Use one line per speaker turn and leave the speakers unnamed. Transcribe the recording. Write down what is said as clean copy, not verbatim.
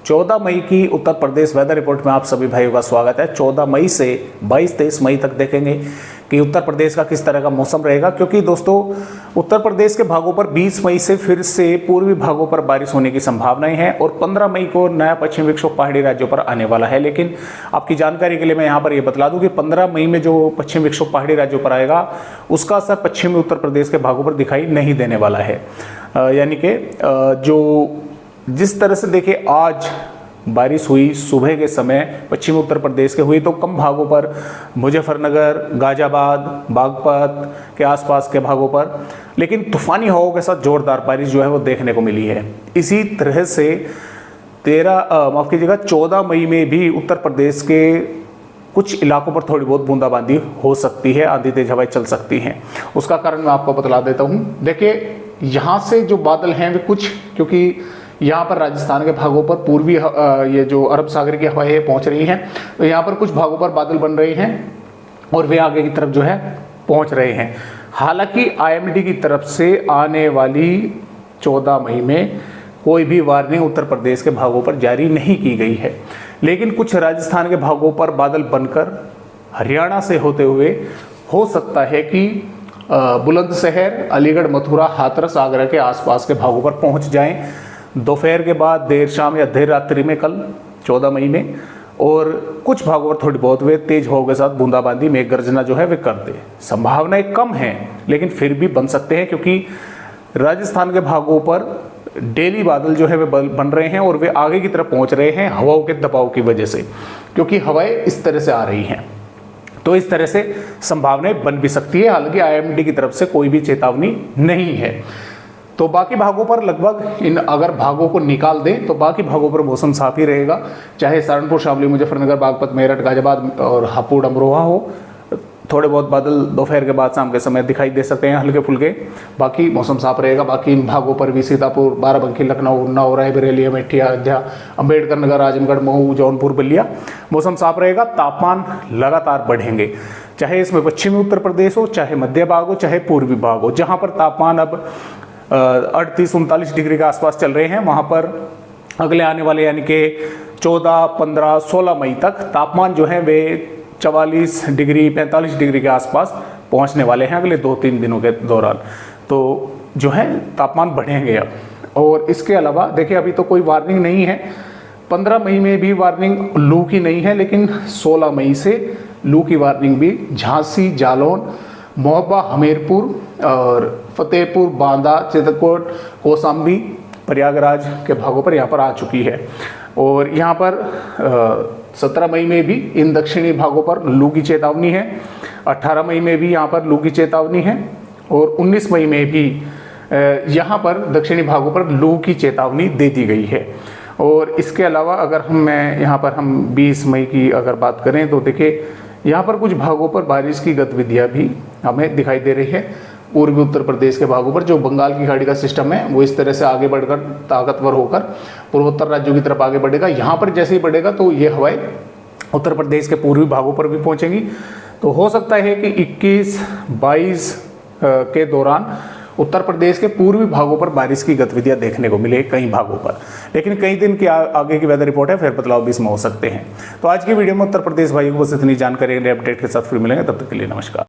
14 मई की Uttar Pradesh weather report में आप सभी भाइयों का स्वागत है। 14 मई से 22-23 मई तक देखेंगे कि उत्तर प्रदेश का किस तरह का मौसम रहेगा, क्योंकि दोस्तों उत्तर प्रदेश के भागों पर 20 मई से फिर से पूर्वी भागों पर बारिश होने की संभावनाएं हैं और 15 मई को नया पश्चिमी विक्षोभ पहाड़ी राज्यों पर आने वाला है। लेकिन आपकी जानकारी के लिए मैं यहाँ पर यह बतला दूं कि 15 मई में जो पश्चिमी विक्षोभ पहाड़ी राज्यों पर आएगा उसका असर पश्चिमी उत्तर प्रदेश के भागों पर दिखाई नहीं देने वाला है। यानी कि जो जिस तरह से देखिए आज बारिश हुई सुबह के समय पश्चिमी उत्तर प्रदेश के हुई, तो कम भागों पर मुजफ्फरनगर, गाजियाबाद, बागपत के आसपास के भागों पर, लेकिन तूफानी हवाओं के साथ जोरदार बारिश जो है वो देखने को मिली है। इसी तरह से 14 मई में भी उत्तर प्रदेश के कुछ इलाकों पर थोड़ी बहुत बूंदाबांदी हो सकती है, आंधी तेज हवाएं चल सकती हैं। उसका कारण मैं आपको बतला देता हूँ। देखिए यहाँ से जो बादल हैं वे कुछ, क्योंकि यहाँ पर राजस्थान के भागों पर पूर्वी ये जो अरब सागर की हवाएं पहुँच रही हैं, तो यहाँ पर कुछ भागों पर बादल बन रहे हैं और वे आगे की तरफ जो है पहुँच रहे हैं। हालांकि आईएमडी की तरफ से आने वाली 14 मई में कोई भी वार्निंग उत्तर प्रदेश के भागों पर जारी नहीं की गई है, लेकिन कुछ राजस्थान के भागों पर बादल बनकर हरियाणा से होते हुए हो सकता है कि बुलंदशहर, अलीगढ़, मथुरा, हाथरस, आगरा के आसपास के भागों पर पहुंच जाएं दोपहर के बाद, देर शाम या देर रात्रि में कल 14 मई में। और कुछ भागों पर थोड़ी बहुत वे तेज हवाओं के साथ बूंदाबांदी, मेघ गर्जना जो है वे कर दे। संभावनाएं कम हैं लेकिन फिर भी बन सकते हैं, क्योंकि राजस्थान के भागों पर डेली बादल जो है वे बन रहे हैं और वे आगे की तरफ पहुंच रहे हैं हवाओं के दबाव की वजह से, क्योंकि हवाएं इस तरह से आ रही हैं। तो इस तरह से संभावनाएं बन भी सकती है। हालांकि आईएमडी की तरफ से कोई भी चेतावनी नहीं है। तो बाकी भागों पर लगभग इन अगर भागों को निकाल दें तो बाकी भागों पर मौसम साफ ही रहेगा, चाहे सहारनपुर, शामली, मुजफ्फरनगर, बागपत, मेरठ, गाजियाबाद और हापुड़, अमरोहा हो। थोड़े बहुत बादल दोपहर के बाद शाम के समय दिखाई दे सकते हैं, हल्के फुल्के। बाकी मौसम साफ रहेगा। बाकी इन भागों पर भी सीतापुर, बाराबंकी, लखनऊ, उन्नाव, रायबरेली, अमेठी, अयोध्या, अम्बेडकर नगर, आजमगढ़, मऊ, जौनपुर, बलिया मौसम साफ रहेगा। तापमान लगातार बढ़ेंगे, चाहे इसमें पश्चिमी उत्तर प्रदेश हो, चाहे मध्य भाग हो, चाहे पूर्वी भाग हो। जहाँ पर तापमान अब 38-39 डिग्री के आसपास चल रहे हैं, वहाँ पर अगले आने वाले यानी कि 14, 15, 16 मई तक तापमान जो है वे 44 डिग्री, 45 डिग्री के आसपास पहुँचने वाले हैं अगले 2-3 दिनों के दौरान। तो जो है तापमान बढ़ेंगे अब। और इसके अलावा देखिए अभी तो कोई वार्निंग नहीं है। 15 मई में भी वार्निंग लू की नहीं है, लेकिन 16 मई से लू की वार्निंग भी झांसी, जालौन, मोहब्बा, हमीरपुर और फतेहपुर, बांदा, चित्रकूट, कौशाम्बी, प्रयागराज के भागों पर यहाँ पर आ चुकी है। और यहाँ पर 17 मई में भी इन दक्षिणी भागों पर लू की चेतावनी है। 18 मई में भी यहाँ पर लू की चेतावनी है और 19 मई में भी यहाँ पर दक्षिणी भागों पर लू की चेतावनी दे दी गई है। और इसके अलावा अगर हम 20 मई की अगर बात करें तो देखिए यहाँ पर कुछ भागों पर बारिश की गतिविधियाँ भी हमें दिखाई दे रही है। पूर्वी उत्तर प्रदेश के भागों पर जो बंगाल की खाड़ी का सिस्टम है वो इस तरह से आगे बढ़कर ताकतवर होकर पूर्वोत्तर राज्यों की तरफ आगे बढ़ेगा। यहाँ पर जैसे ही बढ़ेगा तो ये हवाएं उत्तर प्रदेश के पूर्वी भागों पर भी पहुँचेंगी। तो हो सकता है कि 21-22 के दौरान उत्तर प्रदेश के पूर्वी भागों पर बारिश की गतिविधियां देखने को मिले कई भागों पर, लेकिन कई दिन की आगे की वेदर रिपोर्ट है, फिर बदलाव भी इसमें हो सकते हैं। तो आज की वीडियो में उत्तर प्रदेश भाइयों को बस इतनी जानकारी अपडेट के साथ फिर मिलेंगे, तब तक के लिए नमस्कार।